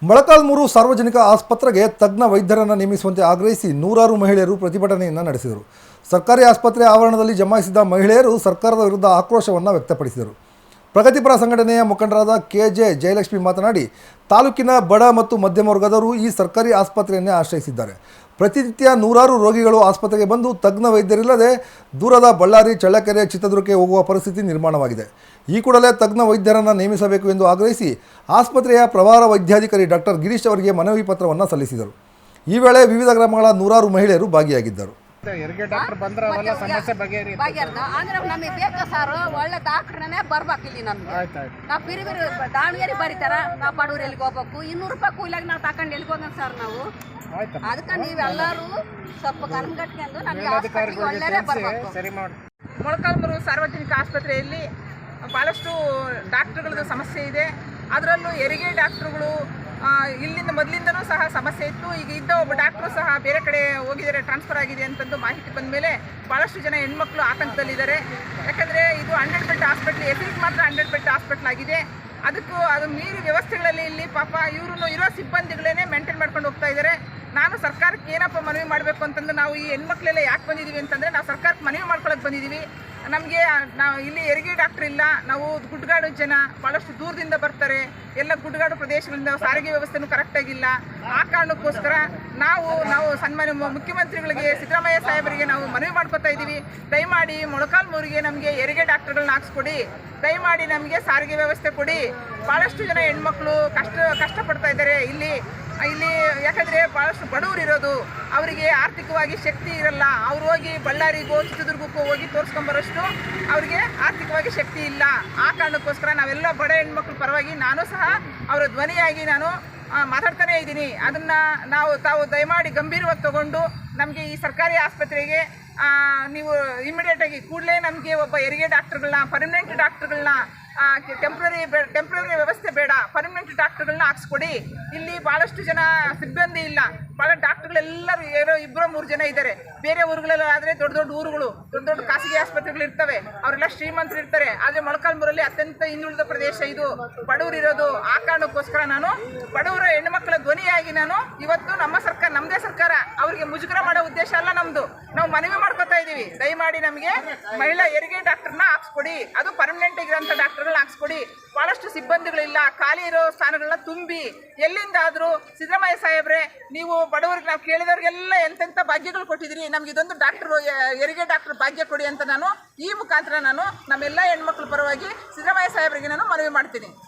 ಮೊಳಕಾಲ್ಮೂರು ಸಾರ್ವಜನಿಕ ಆಸ್ಪತ್ರೆಗೆ ತಜ್ಞ ವೈದ್ಯರನ್ನು ನೇಮಿಸುವಂತೆ ಆಗ್ರಹಿಸಿ ನೂರಾರು ಮಹಿಳೆಯರು ಪ್ರತಿಭಟನೆಯನ್ನು ನಡೆಸಿದರು. ಸರ್ಕಾರಿ ಆಸ್ಪತ್ರೆ ಆವರಣದಲ್ಲಿ ಜಮಾಯಿಸಿದ ಮಹಿಳೆಯರು ಸರ್ಕಾರದ ವಿರುದ್ಧ ಆಕ್ರೋಶವನ್ನು ವ್ಯಕ್ತಪಡಿಸಿದರು. ಪ್ರಗತಿಪರ ಸಂಘಟನೆಯ ಮುಖಂಡರಾದ ಕೆಜೆ ಜಯಲಕ್ಷ್ಮಿ ಮಾತನಾಡಿ, ತಾಲೂಕಿನ ಬಡ ಮತ್ತು ಮಧ್ಯಮ ವರ್ಗದವರು ಈ ಸರ್ಕಾರಿ ಆಸ್ಪತ್ರೆಯನ್ನೇ ಆಶ್ರಯಿಸಿದ್ದಾರೆ. ಪ್ರತಿನಿತ್ಯ ನೂರಾರು ರೋಗಿಗಳು ಆಸ್ಪತ್ರೆಗೆ ಬಂದು ತಜ್ಞ ವೈದ್ಯರಿಲ್ಲದೆ ದೂರದ ಬಳ್ಳಾರಿ, ಚಳ್ಳಕೆರೆ, ಚಿತ್ರದುರ್ಗಕ್ಕೆ ಹೋಗುವ ಪರಿಸ್ಥಿತಿ ನಿರ್ಮಾಣವಾಗಿದೆ. ಈ ಕೂಡಲೇ ತಜ್ಞ ವೈದ್ಯರನ್ನು ನೇಮಿಸಬೇಕು ಎಂದು ಆಗ್ರಹಿಸಿ ಆಸ್ಪತ್ರೆಯ ಪ್ರಭಾರ ವೈದ್ಯಾಧಿಕಾರಿ ಡಾಕ್ಟರ್ ಗಿರೀಶ್ ಅವರಿಗೆ ಮನವಿ ಪತ್ರವನ್ನು ಸಲ್ಲಿಸಿದರು. ಈ ವೇಳೆ ವಿವಿಧ ಗ್ರಾಮಗಳ ನೂರಾರು ಮಹಿಳೆಯರು ಭಾಗಿಯಾಗಿದ್ದರು. ನಮಗೆ ಬೇಕು ಸರ್, ಒಳ್ಳೆ ಡಾಕ್ಟ್ರನೇ ಬರ್ಬೇಕು ಇಲ್ಲಿ ನಮ್ಗೆ. ನಾವು ಬಿರಿ ದಾವಣಗೆರೆ ಬರೀತಾರ, ನಾವು ಬಡವ್ರು ಎಲ್ಲಿಗೆ ಹೋಗ್ಬೇಕು, 200 ರೂಪಾಯಿ ಕೂಲಾಗಿ ನಾವು ತಗೊಂಡು ಎಲ್ಲಿಗೆ ಹೋಗೋಣ ಸರ್ ನಾವು. ಅದಕ್ಕೆ ನೀವೆಲ್ಲರೂ ಸ್ವಲ್ಪ ಗಮನಗಟ್ಕೊಂಡು ನಮಗೆ ಆಸ್ಪತ್ರೆಗೆ ಒಳ್ಳೆಯದೇ ಬರಬೇಕು. ಮೊಳಕಾಲ್ಮೂರು ಸಾರ್ವಜನಿಕ ಆಸ್ಪತ್ರೆಯಲ್ಲಿ ಭಾಳಷ್ಟು ಡಾಕ್ಟ್ರುಗಳದ್ದು ಸಮಸ್ಯೆ ಇದೆ. ಅದರಲ್ಲೂ ಹೆರಿಗೆ ಡಾಕ್ಟ್ರುಗಳು ಇಲ್ಲಿಂದ ಮೊದಲಿಂದನೂ ಸಹ ಸಮಸ್ಯೆ ಇತ್ತು. ಈಗ ಇದ್ದ ಒಬ್ಬ ಡಾಕ್ಟ್ರು ಸಹ ಬೇರೆ ಕಡೆ ಹೋಗಿದ್ದಾರೆ, ಟ್ರಾನ್ಸ್ಫರ್ ಆಗಿದೆ ಅಂತಂದು ಮಾಹಿತಿ ಬಂದ ಮೇಲೆ ಭಾಳಷ್ಟು ಜನ ಹೆಣ್ಮಕ್ಳು ಆತಂಕದಲ್ಲಿದ್ದಾರೆ. ಯಾಕಂದರೆ ಇದು 100 ಬೆಡ್ ಹಾಸ್ಪಿಟ್ಲ್, ಎಫಿಗೆ ಮಾತ್ರ 100 ಬೆಡ್ ಹಾಸ್ಪಿಟ್ಲ್ ಆಗಿದೆ. ಅದಕ್ಕೂ ಅದು ಮೀರಿ ವ್ಯವಸ್ಥೆಗಳಲ್ಲಿ ಇಲ್ಲಿ ಪಾಪ ಇವರು ಇರೋ ಸಿಬ್ಬಂದಿಗಳೇ ಮೇಂಟೈನ್ ಮಾಡ್ಕೊಂಡು ಹೋಗ್ತಾ ಇದ್ದಾರೆ. ನಾನು ಸರ್ಕಾರಕ್ಕೆ ಏನಪ್ಪ ಮನವಿ ಮಾಡಬೇಕು ಅಂತಂದ್ರೆ, ನಾವು ಈ ಹೆಣ್ಮಕ್ಳೆಲ್ಲ ಯಾಕೆ ಬಂದಿದ್ದೀವಿ ಅಂತಂದರೆ, ನಾವು ಸರ್ಕಾರಕ್ಕೆ ಮನವಿ ಮಾಡ್ಕೊಳಕ್ಕೆ ಬಂದಿದ್ದೀವಿ. ನಮಗೆ ನಾವು ಇಲ್ಲಿ ಹೆರಿಗೆ ಡಾಕ್ಟ್ರ್ ಇಲ್ಲ, ನಾವು ಗುಡ್ಗಾಡು ಜನ ಭಾಳಷ್ಟು ದೂರದಿಂದ ಬರ್ತಾರೆ, ಎಲ್ಲ ಗುಡ್ಗಾಡು ಪ್ರದೇಶಗಳಿಂದ ಸಾರಿಗೆ ವ್ಯವಸ್ಥೆನೂ ಕರೆಕ್ಟಾಗಿಲ್ಲ. ಆ ಕಾರಣಕ್ಕೋಸ್ಕರ ನಾವು ಸನ್ಮಾನ್ಯ ಮುಖ್ಯಮಂತ್ರಿಗಳಿಗೆ, ಸಿದ್ದರಾಮಯ್ಯ ಸಾಹೇಬರಿಗೆ ನಾವು ಮನವಿ ಮಾಡ್ಕೊತಾ ಇದ್ದೀವಿ. ದಯಮಾಡಿ ಮೊಳಕಾಲ್ಮೂರಿಗೆ ನಮಗೆ ಹೆರಿಗೆ ಡಾಕ್ಟ್ರುಗಳನ್ನ ಹಾಕ್ಸ್ಕೊಡಿ, ದಯಮಾಡಿ ನಮಗೆ ಸಾರಿಗೆ ವ್ಯವಸ್ಥೆ ಕೊಡಿ. ಭಾಳಷ್ಟು ಜನ ಹೆಣ್ಮಕ್ಳು ಕಷ್ಟಪಡ್ತಾ ಇದ್ದಾರೆ ಇಲ್ಲಿ. ಯಾಕಂದರೆ ಭಾಳಷ್ಟು ಬಡವರು ಇರೋದು, ಅವರಿಗೆ ಆರ್ಥಿಕವಾಗಿ ಶಕ್ತಿ ಇರಲ್ಲ. ಅವ್ರು ಹೋಗಿ ಬಳ್ಳಾರಿಗೋ ಚಿತ್ರದುರ್ಗಕ್ಕೂ ಹೋಗಿ ತೋರಿಸ್ಕೊಂಬರೋಷ್ಟು ಅವರಿಗೆ ಆರ್ಥಿಕವಾಗಿ ಶಕ್ತಿ ಇಲ್ಲ. ಆ ಕಾರಣಕ್ಕೋಸ್ಕರ ನಾವೆಲ್ಲ ಬಡ ಹೆಣ್ಮಕ್ಳ ಪರವಾಗಿ ನಾನು ಸಹ ಅವರ ಧ್ವನಿಯಾಗಿ ನಾನು ಮಾತಾಡ್ತಾನೇ ಇದ್ದೀನಿ. ಅದನ್ನು ತಾವು ದಯಮಾಡಿ ಗಂಭೀರವಾಗಿ ತಗೊಂಡು ನಮಗೆ ಈ ಸರ್ಕಾರಿ ಆಸ್ಪತ್ರೆಗೆ ನೀವು ಇಮಿಡಿಯೇಟಾಗಿ ಕೂಡಲೇ ನಮಗೆ ಒಬ್ಬ ಹೆರಿಗೆ ಡಾಕ್ಟ್ರುಗಳನ್ನ, ಪರ್ಮನೆಂಟ್ ಡಾಕ್ಟ್ರುಗಳನ್ನ, ಟೆಂಪ್ರರಿ ವ್ಯವಸ್ಥೆ ಬೇಡ, ಪರ್ಮನೆಂಟ್ ಡಾಕ್ಟ್ರುಗಳನ್ನ ಹಾಕ್ಸ್ಕೊಡಿ. ಇಲ್ಲಿ ಭಾಳಷ್ಟು ಜನ ಸಿಬ್ಬಂದಿ ಇಲ್ಲ, ಭಾಳ ಡಾಕ್ಟ್ರುಗಳೆಲ್ಲರೂ 2-3 ಜನ ಇದ್ದಾರೆ. ಬೇರೆ ಊರುಗಳೆಲ್ಲ ಆದರೆ ದೊಡ್ಡ ದೊಡ್ಡ ಊರುಗಳು, ದೊಡ್ಡ ಖಾಸಗಿ ಆಸ್ಪತ್ರೆಗಳು ಇರ್ತವೆ, ಅವರೆಲ್ಲ ಶ್ರೀಮಂತರು ಇರ್ತಾರೆ. ಆದರೆ ಮೊಳಕಾಲ್ಮೂರಲ್ಲಿ ಅತ್ಯಂತ ಹಿಂದುಳಿದ ಪ್ರದೇಶ ಇದು, ಬಡವರು ಇರೋದು. ಆ ಕಾರಣಕ್ಕೋಸ್ಕರ ನಾನು ಬಡವರ ಹೆಣ್ಣುಮಕ್ಕಳ ಧ್ವನಿಯಾಗಿ ನಾನು ಇವತ್ತು ನಮ್ಮದೇ ಸರ್ಕಾರ ಅವರಿಗೆ ಮುಜುಗರ ಮಾಡೋ ಉದ್ದೇಶ ಅಲ್ಲ ನಮ್ಮದು. ನಾವು ಮನವಿ ಮಾಡ್ಕೊತಾ ಇದ್ದೀವಿ, ದಯಮಾಡಿ ನಮಗೆ ಮಹಿಳಾ ಹೆರಿಗೆ ಡಾಕ್ಟರ್ನ ಹಾಕ್ಸ್ಕೊಡಿ, ಅದು ಪರ್ಮನೆಂಟ್ ಆಗಿರೋಂಥ ಡಾಕ್ಟರ್ಗಳನ್ನ ಹಾಕ್ಸ್ಕೊಡಿ. ಭಾಳಷ್ಟು ಸಿಬ್ಬಂದಿಗಳಿಲ್ಲ, ಖಾಲಿ ಇರೋ ಸ್ಥಾನಗಳನ್ನ ತುಂಬಿ. ಎಲ್ಲಿಂದಾದರೂ ಸಿದ್ದರಾಮಯ್ಯ ಸಾಹೇಬ್ರೆ, ನೀವು ಬಡವರಿಗೆ, ನಾವು ಕೇಳಿದವ್ರಿಗೆಲ್ಲ ಎಂತೆಂಥ ಭಾಗ್ಯಗಳು ಕೊಟ್ಟಿದ್ದೀರಿ, ನಮ್ಗೆ ಇದೊಂದು ಡಾಕ್ಟ್ರು, ಹೆರಿಗೆ ಡಾಕ್ಟ್ರ್ ಭಾಗ್ಯ ಕೊಡಿ ಅಂತ ನಾನು ಈ ಮುಖಾಂತರ ನಾನು ನಮ್ಮೆಲ್ಲ ಹೆಣ್ಮಕ್ಳ ಪರವಾಗಿ ಸಿದ್ದರಾಮಯ್ಯ ಸಾಹೇಬ್ರಿಗೆ ನಾನು ಮನವಿ ಮಾಡ್ತೀನಿ.